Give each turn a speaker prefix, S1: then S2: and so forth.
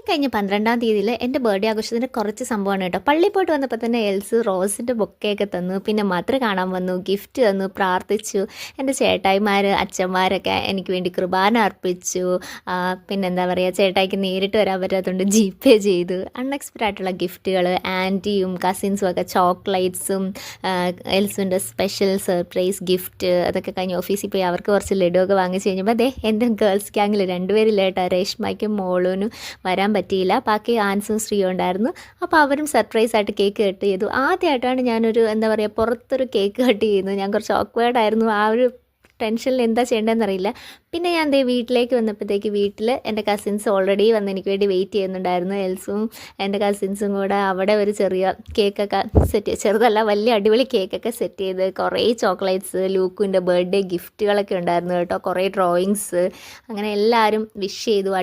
S1: കഴിഞ്ഞ 12-ാം തീയതിയിൽ എൻ്റെ ബർത്ത്ഡേ ആഘോഷത്തിന് കുറച്ച് സംഭവമാണ് കേട്ടോ. പള്ളിയിൽ പോയിട്ട് വന്നപ്പോൾ തന്നെ എൽസ് റോസിൻ്റെ ബൊക്കെയൊക്കെ തന്നു, പിന്നെ മദർ കാണാൻ വന്നു, ഗിഫ്റ്റ് തന്നു, പ്രാർത്ഥിച്ചു. എൻ്റെ ചേട്ടായിമാർ അച്ഛന്മാരൊക്കെ എനിക്ക് വേണ്ടി കുർബാന അർപ്പിച്ചു. പിന്നെന്താ പറയുക, ചേട്ടായിക്ക് നേരിട്ട് വരാൻ പറ്റാത്തതുകൊണ്ട് ജിപേ ചെയ്തു. അൺഎക്സ്പെക്റ്റഡ് ആയിട്ടുള്ള ഗിഫ്റ്റുകൾ, ആൻറ്റിയും കസിൻസും ഒക്കെ ചോക്ലേറ്റ്സും എൽസിൻ്റെ സ്പെഷ്യൽ സർപ്രൈസ് ഗിഫ്റ്റ് അതൊക്കെ കഴിഞ്ഞ് ഓഫീസിൽ പോയി അവർക്ക് കുറച്ച് ലഡു ഒക്കെ വാങ്ങിച്ച് കഴിഞ്ഞപ്പോൾ അതെ എൻ്റെ ഗേൾസ് ഗ്യാങ്ങിൽ 2 പേരില്ല കേട്ടോ. രേഷ്മയ്ക്കും മോളൂനും വരാൻ പറ്റിയില്ല, ബാക്കി ആൻസും ശ്രീയും ഉണ്ടായിരുന്നു. അപ്പോൾ അവരും സർപ്രൈസ് ആയിട്ട് കേക്ക് കട്ട് ചെയ്തു. ആദ്യമായിട്ടാണ് ഞാനൊരു എന്താ പറയുക പുറത്തൊരു കേക്ക് കട്ട് ചെയ്യുന്നത്. ഞാൻ കുറച്ച് ഓക്വേർഡായിരുന്നു, ആ ഒരു ടെൻഷനിൽ എന്താ ചെയ്യേണ്ടതെന്ന് അറിയില്ല. പിന്നെ ഞാൻ ദേ വീട്ടിലേക്ക് വന്നപ്പോഴത്തേക്ക് വീട്ടിൽ എൻ്റെ കസിൻസ് ഓൾറെഡി വന്ന് എനിക്ക് വേണ്ടി വെയിറ്റ് ചെയ്യുന്നുണ്ടായിരുന്നു. എൽസും എൻ്റെ കസിൻസും കൂടെ അവിടെ ഒരു ചെറിയ കേക്കൊക്കെ സെറ്റ് ചെയ്ത്, ചെറുതല്ല വലിയ അടിപൊളി കേക്കൊക്കെ സെറ്റ് ചെയ്ത്, കുറേ ചോക്ലേറ്റ്സ്, ലൂക്കുവിൻ്റെ ബർത്ത്ഡേ ഗിഫ്റ്റുകളൊക്കെ ഉണ്ടായിരുന്നു കേട്ടോ, കുറേ ഡ്രോയിങ്സ്, അങ്ങനെ എല്ലാവരും വിഷ് ചെയ്തു.